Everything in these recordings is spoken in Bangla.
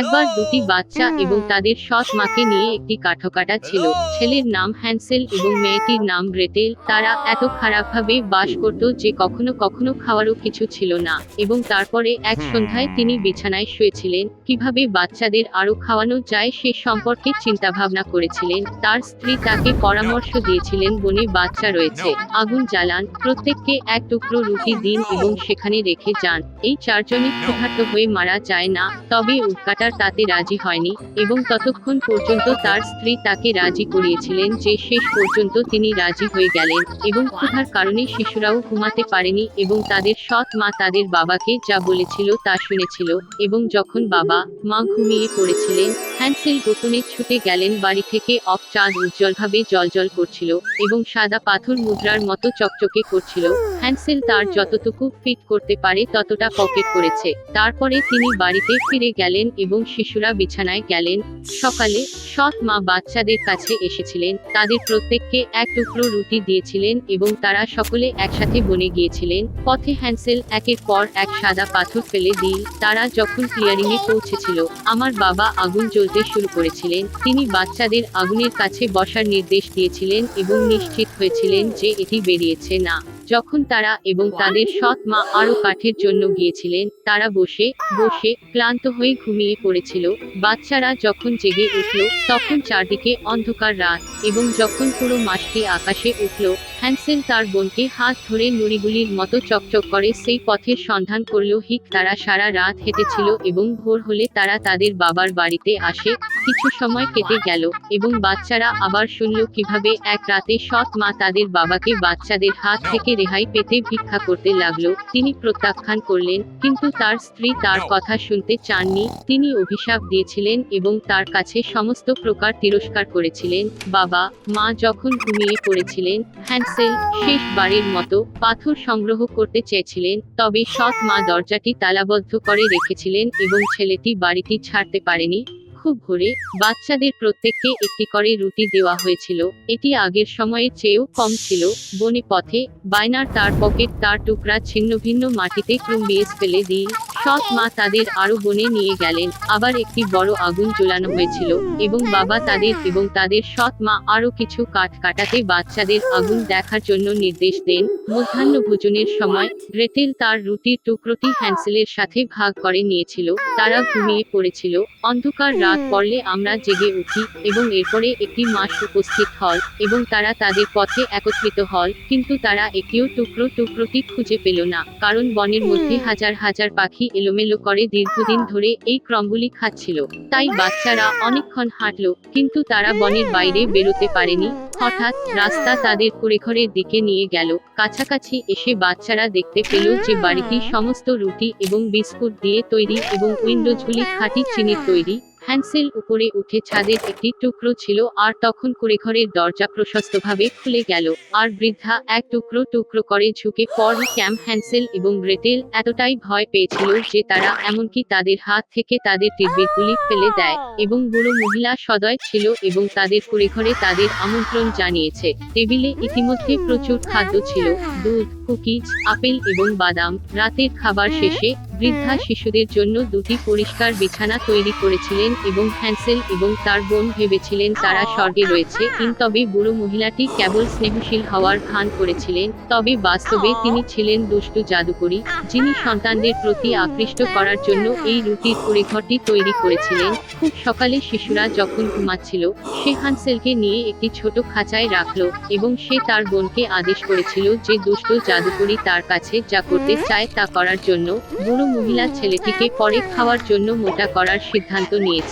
একবার দুটি বাচ্চা এবং তাদের সৎ মাকে নিয়ে একটি কাঠকাটা ছিল। ছেলের নাম হ্যান্সেল এবং মেয়েটির নাম গ্রেটেল। তারা এত খারাপভাবে বাস করত যে কখনো কখনো খাওয়ারও কিছু ছিল না। এবং তারপরে এক সন্ধ্যায় তিনি বিছানায় শুয়েছিলেন, কিভাবে বাচ্চাদের আরো খাওয়ানো যায় সে সম্পর্কে চিন্তাভাবনা করেছিলেন। তার স্ত্রী তাকে পরামর্শ দিয়েছিলেন, বনে বাচ্চা রয়েছে, আগুন জ্বালান, প্রত্যেককে এক টুকরো রুটি দিন এবং সেখানে রেখে যান। এই চারজনই ক্ষুধার্ত হয়ে মারা যায় না। তবে উটকাটার তাতে রাজি হয়নি এবং ততক্ষণ পর্যন্ত তার স্ত্রী তাকে রাজি করিয়েছিলেন যে শেষ পর্যন্ত তিনি রাজি হয়ে গেলেন। এবং ক্ষুধার কারণে শিশুরাও ঘুমাতে পারেনি এবং তাদের সৎ মা তাদের বাবাকে যা বলেছিল তা শুনেছিল। এবং যখন বাবা মা ঘুমিয়ে পড়েছিলেন, হ্যান্সেল গোপনে ছুটে গেলেন বাড়ি থেকে। চাঁদ উজ্জ্বলভাবে জ্বলজ্বল করছিল এবং সাদা পাথর মুদ্রার মতো চকচকে করছিল। হ্যান্সেল তার যতটুকু ফিট করতে পারে ততটা পকেট করেছে। তারপরে তিনি বাড়িতে ফিরে গেলেন এবং শিশুরা বিছানায় গেলেন। সকালে সৎ মা বাচ্চাদের কাছে এসেছিলেন, তাদের প্রত্যেককে এক টুকরো রুটি দিয়েছিলেন এবং তারা সকলে একসাথে বনে গিয়েছিলেন। পথে হ্যান্সেল একের পর এক সাদা পাথর ফেলে দিল। তারা যখন ক্লিয়ারিংয়ে পৌঁছেছিল, আমার বাবা আগুন জ্বলতে শুরু করেছিলেন। তিনি বাচ্চাদের আগুনের কাছে বসার নির্দেশ দিয়েছিলেন এবং নিশ্চিত হয়েছিলেন যে এটি বেরিয়েছে না। যখন তারা এবং তাদের সৎ মা আরো কাঠের জন্য গিয়েছিলেন, তারা বসে বসে ক্লান্ত হয়ে ঘুমিয়ে পড়েছিল। বাচ্চারা যখন জেগে উঠল, তখন চারদিকে অন্ধকার রাত এবং যখন পুরো মাসটি আকাশে উঠল, হ্যান্সেল তার বোনকে হাত ধরে নুড়িগুলির মতো চকচক করে সেই পথের সন্ধান করল। তারা সারা রাত হেঁটেছিল এবং ভোর হলে তারা তাদের বাবার বাড়িতে আসে। কিছু সময় কেটে গেল এবং বাচ্চারা আবার শুনল কিভাবে এক রাতে সৎ মা তাদের বাবাকে বাচ্চাদের হাত থেকে রেহাই পেতে ভিক্ষা করতে লাগলো। তিনি প্রত্যাখ্যান করলেন, কিন্তু তার স্ত্রী তার কথা শুনতে চাননি। তিনি অভিশাপ দিয়েছিলেন এবং তার কাছে সমস্ত প্রকার তিরস্কার করেছিলেন। বাবা মা যখন ঘুমিয়ে পড়েছিলেন, হ্যান্সেল শেষবারের মতো পাথর সংগ্রহ করতে চেয়েছিলেন, তবে সৎ মা দরজাটি তালাবদ্ধ করে রেখেছিলেন এবং ছেলেটি বাড়িটি ছাড়তে পারেনি। খুব ভোরে বাচ্চাদের প্রত্যেককে একটি করে রুটি দেওয়া হয়েছিল। এটি আগের সময়ের চেয়েও কম ছিল। বনে পথে বায়নার তার পকেট তার টুকরা ছিন্ন ভিন্ন মাটিতে ক্রুম্বিয়েস ফেলে দিল। সৎ মা তাদের আরো বনে নিয়ে গেলেন। আবার একটি বড় আগুন জ্বালানো হয়েছিল এবং বাবা তাদের এবং তাদের সৎ মা আরো কিছু কাঠ কাটাতে বাচ্চাদের আগুন দেখার জন্য নির্দেশ দেন। মধ্যাহ্ন ভোজনের সময় গ্রেটেল তার রুটির টুকরোটি হ্যান্সেলের সাথে ভাগ করে নিয়েছিল। তারা ঘুমিয়ে পড়েছিল। অন্ধকার রাত পড়লে আমরা জেগে উঠি এবং এরপরে একটি মাস উপস্থিত হল এবং তারা তাদের পথে একত্রিত হল, কিন্তু তারা একটিও টুকরোটি খুঁজে পেল না, কারণ বনের মধ্যে হাজার হাজার পাখি এলোমেলো করে দীর্ঘদিন ধরে এই ক্রমগুলি খাচ্ছিল। তাই বাচ্চারা অনেকক্ষণ হাঁটল, কিন্তু তারা বনের বাইরে বেরোতে পারেনি। হঠাৎ রাস্তা তাদের কুড়েঘরের দিকে নিয়ে গেল। কাছাকাছি এসে বাচ্চারা দেখতে পেল যে বাড়িটি সমস্ত রুটি এবং বিস্কুট দিয়ে তৈরি এবং উইন্ডোজগুলি খাঁটি চিনির তৈরি। হ্যান্সেল উপরে উঠে ছাদের একটি টুকরো ছিল আর তখন কুড়েঘরের দরজা প্রশস্তভাবে খুলে গেল আর বৃদ্ধা এক টুকরো করে ঝুঁকে পড়ল। ক্যাম্প হ্যান্সেল এবং গ্রেটেল এতটাই ভয় পেয়েছিল যে তারা এমনকি তাদের হাত থেকে তাদের টিরবিটগুলি ফেলে দেয় এবং বুড়ো মহিলা সদয় ছিল এবং তাদের কুড়েঘরে তাদের আমন্ত্রণ জানিয়েছে। টেবিলে ইতিমধ্যে প্রচুর খাদ্য ছিল, দুধ, কুকিজ, আপেল এবং বাদাম। রাতের খাবার শেষে বৃদ্ধা শিশুদের জন্য দুটি পরিষ্কার বিছানা তৈরি করেছিলেন এবং হ্যান্সেল এবং তার বোন ভেবেছিলেন তারা স্বর্গে রয়েছে। তবে বুড়ো মহিলাটি কেবল স্নেহশীল হওয়ার ভান করেছিলেন, তবে বাস্তবে তিনি ছিলেন দুষ্টু জাদুকরী, যিনি সন্তানদের প্রতি আকৃষ্ট করার জন্য এই রুটির কুড়েঘরটি তৈরি করেছিলেন। খুব সকালে শিশুরা যখন ঘুমাচ্ছিল, সে হ্যান্সেলকে নিয়ে একটি ছোট খাঁচায় রাখল এবং সে তার বোনকে আদেশ করেছিল যে দুষ্ট জাদুকরী তার কাছে যা করতে চায় তা করার জন্য। বুড়ো মহিলা ছেলেটিকে পরে খাওয়ার জন্য মোটা করার সিদ্ধান্ত নিয়েছে।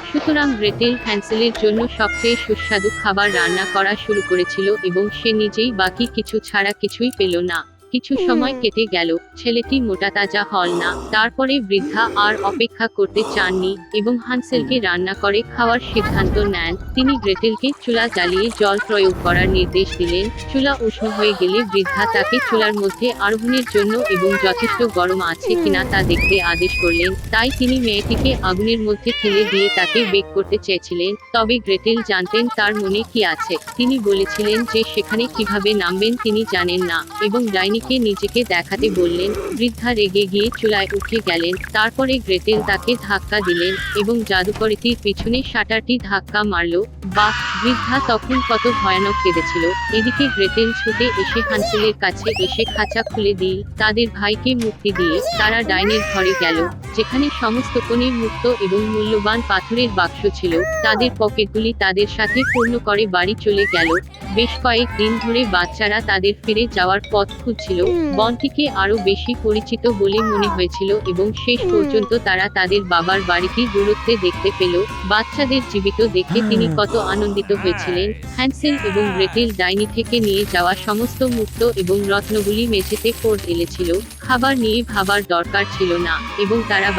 সুতরাং গ্রেটেল হ্যান্সেলের জন্য সবচেয়ে সুস্বাদু খাবার রান্না করা শুরু করেছিল এবং সে নিজেই বাকি কিছু ছাড়া কিছুই পেল না। কিছু সময় কেটে গেল, ছেলেটি মোটাতাজা হল না। তারপরে বৃদ্ধা আর অপেক্ষা করতে চাননি এবং হ্যান্সেলকে রান্না করে খাওয়ার সিদ্ধান্ত নেন। তিনি গ্রেটেলকে চুলা জ্বালিয়ে জল প্রয়োগ করার নির্দেশ দিলেন। চুলা উষ্ণ হয়ে গেলে বৃদ্ধা তাকে চুলার মধ্যে আরোহণের জন্য এবং যথেষ্ট গরম আছে কিনা তা দেখতে আদেশ করলেন। তাই তিনি মেয়েটিকে আগুনের মধ্যে ঠেলে দিয়ে তাকে বেক করতে চেয়েছিলেন, তবে গ্রেটেল জানতেন তার মনে কি আছে। তিনি বলেছিলেন যে সেখানে কিভাবে নামবেন তিনি জানেন না এবং ডাইনি ডাইনিকে নিজেকে দেখাতে বললেন। বৃদ্ধা রেগে গিয়ে চুলায় উঠে গেলেন। তারপরে গ্রেটেল তাকে ধাক্কা দিলেন এবং জাদুকরীটির পিছনে শাটারটি ধাক্কা মারল। বাহ! বৃদ্ধা তখন কত ভয়ানক কেঁদেছিল। এদিকে গ্রেটেল ছুটে এসে হ্যান্সেলের কাছে এসে খাঁচা খুলে দিয়ে তাদের ভাইকে মুক্তি দিয়ে তারা ডাইনির ঘরে গেল, যেখানে সমস্ত কোণে মুক্ত এবং মূল্যবান পাথরের বাক্স ছিল। তাদের পকেটগুলি তাদের সাথে পূর্ণ করে বাড়ি চলে গেল। বেশ কয়েক দিন ধরে বাচ্চারা তাদের ফিরে যাওয়ার পথ খুঁজছিল। বনটিকে আরো বেশি পরিচিত বলে মনে হয়েছিল এবং শেষ পর্যন্ত তারা তাদের বাবার বাড়িটি দূরত্বে দেখতে পেল। বাচ্চাদের জীবিত দেখে তিনি কত আনন্দিত হয়েছিলেন। হ্যান্সেল এবং গ্রেটেল ডাইনি থেকে নিয়ে যাওয়া সমস্ত মুক্ত এবং রত্নগুলি মেঝেতে পড়ে এলেছিল। খাবার নিয়ে ভাবার দরকার ছিল না এবং তারা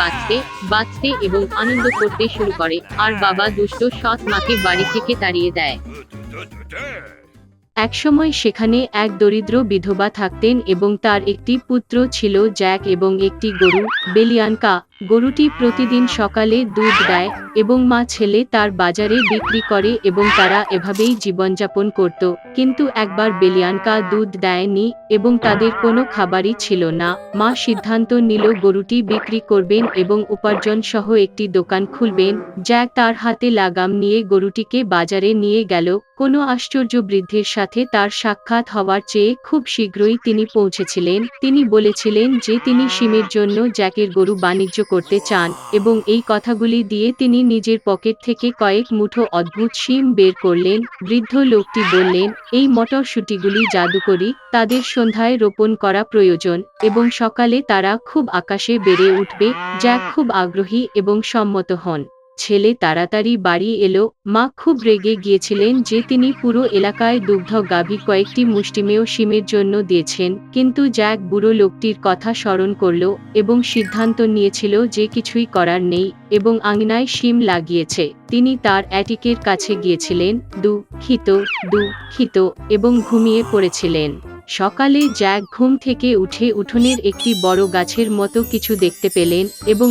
বাঁচতে এবং আনন্দ করতে শুরু করে। আর বাবা দুষ্ট সৎ মাকে বাড়ি থেকে তাড়িয়ে দেয়। একসময় সেখানে এক দরিদ্র বিধবা থাকতেন এবং তার একটি পুত্র ছিল, জ্যাক, এবং একটি গরু, বেলিয়ানকা। গরুটি প্রতিদিন সকালে দুধ দেয় এবং মা ছেলে তার বাজারে বিক্রি করে এবং তারা এভাবেই জীবনযাপন করত। কিন্তু একবার বেলিয়ানকা দুধ দেয়নি এবং তাদের কোনো খাবারই ছিল না। মা সিদ্ধান্ত নিল গরুটি বিক্রি করবেন এবং উপার্জন সহ একটি দোকান খুলবেন। জ্যাক তার হাতে লাগাম নিয়ে গরুটিকে বাজারে নিয়ে গেল। কোনো আশ্চর্য বৃদ্ধের সাথে তার সাক্ষাৎ হওয়ার চেয়ে খুব শীঘ্রই তিনি পৌঁছেছিলেন। তিনি বলেছিলেন যে তিনি শিমের জন্য জ্যাকের গরু বাণিজ্য করতে চান এবং এই কথাগুলি দিয়ে তিনি নিজের পকেট থেকে কয়েক মুঠো অদ্ভুত শিম বের করলেন। বৃদ্ধ লোকটি বললেন, এই মটরশুঁটিগুলি জাদুকরি, তাদের সন্ধ্যায় রোপণ করা প্রয়োজন এবং সকালে তারা খুব আকাশে বেড়ে উঠবে। জ্যাক খুব আগ্রহী এবং সম্মত হন। ছেলে তাড়াতাড়ি বাড়ি এলো। মা খুব রেগে গিয়েছিলেন যে তিনি পুরো এলাকায় দুগ্ধ গাভী কয়েকটি মুষ্টিমেয় শিমের জন্য দিয়েছেন। কিন্তু জ্যাক বুড়ো লোকটির কথা স্মরণ করল এবং সিদ্ধান্ত নিয়েছিল যে কিছুই করার নেই এবং আঙিনায় শিম লাগিয়েছে। তিনি তার অ্যাটিকের কাছে গিয়েছিলেন, দুঃখিত এবং ঘুমিয়ে পড়েছিলেন। সকালে জ্যাক ঘুম থেকে উঠে উঠোনের একটি বড় গাছের মতো কিছু দেখতে পেলেন এবং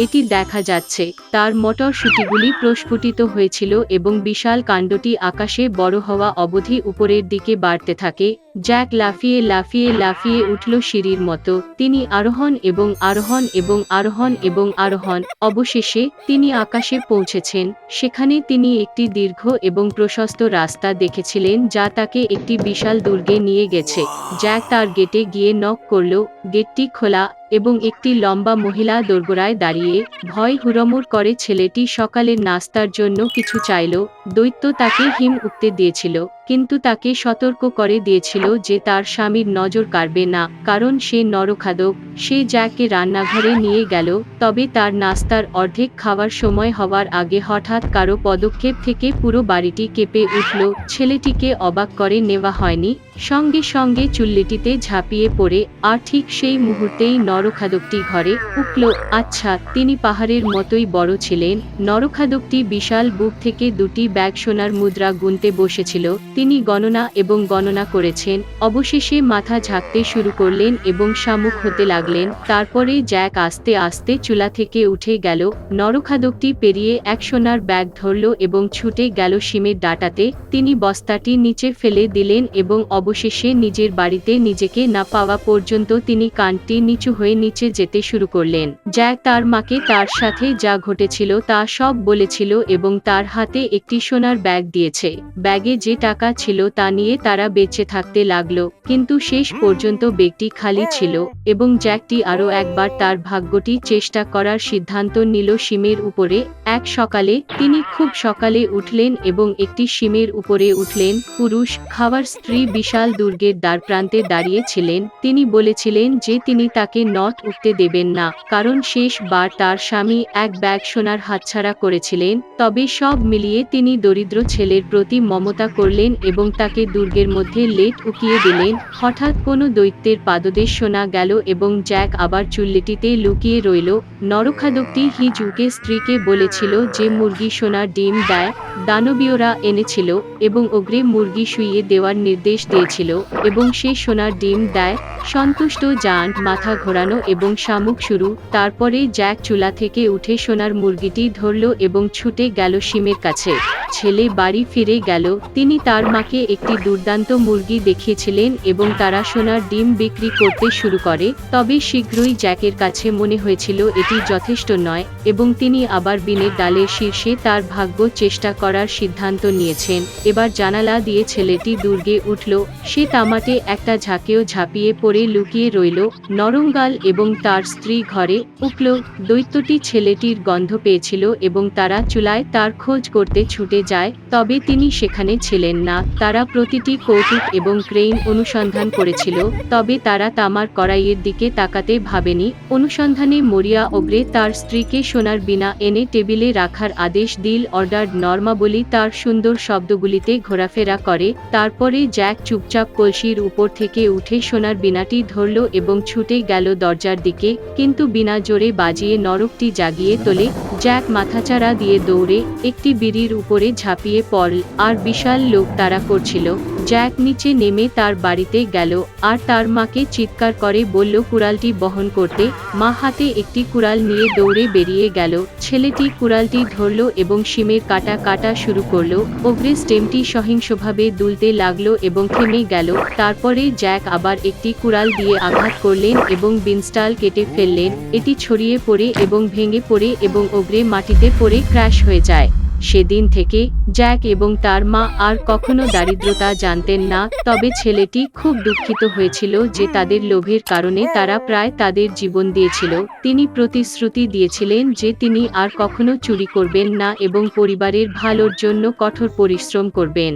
এটি দেখা যাচ্ছে। তার মটরশুঁটিগুলি প্রস্ফুটিত হয়েছিল এবং বিশাল কাণ্ডটি আকাশে বড় হওয়া অবধি উপরের দিকে বাড়তে থাকে। জ্যাক লাফিয়ে উঠল সিঁড়ির মতো। তিনি আরোহণ এবং আরোহণ এবং আরোহণ এবং আরোহণ। অবশেষে তিনি আকাশে পৌঁছেছেন। সেখানে তিনি একটি দীর্ঘ এবং প্রশস্ত রাস্তা দেখেছিলেন যা তাকে একটি বিশাল দুর্গে নিয়ে গেছে। জ্যাক তার গেটে গিয়ে নক করল। গেটটি খোলা এবং একটি লম্বা মহিলা দোরগোড়ায় দাঁড়িয়ে ভয় হুড়মুড় করে। ছেলেটি সকালের নাস্তার জন্য কিছু চাইল। দৈত্য তাকে হিম উঠতে দিয়েছিল কিন্তু তাকে সতর্ক করে দিয়েছিল যে তার স্বামীর নজর কাড়বে না, কারণ সে নরখাদক। সে জ্যাককে রান্নাঘরে নিয়ে গেল, তবে তার নাস্তার অর্ধেক খাওয়ার সময় হওয়ার আগে হঠাৎ কারো পদক্ষেপ থেকে পুরো বাড়িটি কেঁপে উঠল। ছেলেটিকে অবাক করে নেওয়া হয়নি। সঙ্গে সঙ্গে চুল্লিটিতে ঝাঁপিয়ে পড়ে, আর ঠিক সেই মুহূর্তেই নরখাদকটি ঘরে উঠল। আচ্ছা, তিনি পাহাড়ের মতোই বড় ছিলেন। নরখাদকটি বিশাল বুক থেকে দুটি ব্যাগ সোনার মুদ্রা গুনতে বসেছিল। তিনি গণনা করেছেন। অবশেষে মাথা ঝাঁকতে শুরু করলেন এবং সম্মুখ হতে লাগলেন। তারপরে জ্যাক আস্তে আস্তে চুলা থেকে উঠে গেল। নরখাদকটি পেরিয়ে এক সোনার ব্যাগ ধরল এবং ছুটে গেল শিমের ডাঁটাতে। তিনি বস্তাটি নিচে ফেলে দিলেন এবং অবশেষে নিজের বাড়িতে নিজেকে না পাওয়া পর্যন্ত তিনি কানটি নিচু হয়ে নিচে যেতে শুরু করলেন। জ্যাক তার মাকে তার সাথে যা ঘটেছিল তা সব বলেছিল এবং তার হাতে একটি সোনার ব্যাগ দিয়েছে। ব্যাগে যে টাকা ছিল তা নিয়ে তারা বেঁচে থাকতে লাগলো, কিন্তু শেষ পর্যন্ত ব্যাগটি খালি ছিল এবং জ্যাকটি আরও একবার তার ভাগ্যটি চেষ্টা করার সিদ্ধান্ত নিল শিমের উপরে। এক সকালে তিনি খুব সকালে উঠলেন এবং একটি শিমের উপরে উঠলেন। পুরুষ খাওয়ার স্ত্রী বিশাল দুর্গের দ্বারপ্রান্তে দাঁড়িয়ে ছিলেন। তিনি বলেছিলেন যে তিনি তাকে নট উঠতে দেবেন না, কারণ শেষবার তার স্বামী এক ব্যাগ সোনার হাতছাড়া করেছিলেন। তবে সব মিলিয়ে তিনি দরিদ্র ছেলের প্রতি মমতা করলেন এবং তাকে দুর্গের মধ্যে লেট উকিয়ে দিলেন। হঠাৎ কোনো দৈত্যের পাদদেশ শোনা গেল এবং জ্যাক আবার চুল্লিটিতে লুকিয়ে রইল। নরখাদকটি হিজুকে স্ত্রীকে বলেছিল যে মুরগি সোনার ডিম দেয়। দানবীয়রা এনেছিল এবং অগ্রে মুরগি শুইয়ে দেওয়ার নির্দেশ দিয়েছিল এবং সে সোনার ডিম দেয়। সন্তুষ্ট জায়ান্ট মাথা ঘোরানো এবং শামুক শুরু। তারপরে জ্যাক চুলা থেকে উঠে সোনার মুরগিটি ধরল এবং ছুটে গেল শিমের কাছে। ছেলে বাড়ি ফিরে গেল। তিনি তার মাকে একটি দুর্দান্ত মুরগি দেখিয়েছিলেন এবং তারা সোনার ডিম বিক্রি করতে শুরু করে। তবে শীঘ্রই জ্যাকের কাছে মনে হয়েছিল এটি যথেষ্ট নয় এবং তিনি আবার বিনের ডালের শীর্ষে তার ভাগ্য চেষ্টা করার সিদ্ধান্ত নিয়েছেন। এবার জানালা দিয়ে ছেলেটি দুর্গে উঠল। সে তামাটে একটা ঝাঁকেও ঝাঁপিয়ে পড়ে লুকিয়ে রইল। নরঙ্গাল এবং তার স্ত্রী ঘরে উঠল। দৈত্যটি ছেলেটির গন্ধ পেয়েছিল এবং তারা চুলায় তার খোঁজ করতে ছুটে যায়, তবে তিনি সেখানে ছিলেন না। তারা প্রতিটি কৌতুক এবং ক্রেইন অনুসন্ধান করেছিল, তবে তারা তামার কড়াইয়ের দিকে তাকাতে ভাবেনি। অনুসন্ধানে মরিয়া ওগ্রে তার স্ত্রীকে সোনার বীণা এনে টেবিলে রাখার আদেশ দিল। অর্ডার নর্মাবলি তার সুন্দর শব্দগুলিতে ঘোরাফেরা করে। তারপরে জ্যাক চুপচাপ কলসির উপর থেকে উঠে সোনার বীণাটি ধরল এবং ছুটে গেল দরজার দিকে, কিন্তু বীণা জোরে বাজিয়ে নরকটি জাগিয়ে তোলে। জ্যাক মাথাচাড়া দিয়ে দৌড়ে একটি বিড়ির উপরে ঝাঁপিয়ে পড়ল, আর বিশাল লোক তাড়া করছিল। জ্যাক নিচে নেমে তার বাড়িতে গেল আর তার মাকে চিৎকার করে বলল কুড়ালটি বহন করতে। মা হাতে একটি কুড়াল নিয়ে দৌড়ে বেরিয়ে গেল। ছেলেটি কুড়ালটি ধরল এবং শিমের কাটা কাটা শুরু করলো। ওগ্রে স্টেমটি সহিংসভাবে দুলতে লাগলো এবং থেমে গেল। তারপরে জ্যাক আবার একটি কুড়াল দিয়ে আঘাত করলেন এবং বিনস্টাল কেটে ফেললেন। এটি ছড়িয়ে পড়ে এবং ভেঙে পড়ে এবং ওগ্রে মাটিতে পড়ে ক্র্যাশ হয়ে যায়। সেদিন থেকে জ্যাক এবং তার মা আর কখনো দারিদ্রতা জানতেন না, তবে ছেলেটি খুব দুঃখিত হয়েছিল যে তাদের লোভের কারণে তারা প্রায় তাদের জীবন দিয়েছিল। তিনি প্রতিশ্রুতি দিয়েছিলেন যে তিনি আর কখনো চুরি করবেন না এবং পরিবারের ভালোর জন্য কঠোর পরিশ্রম করবেন।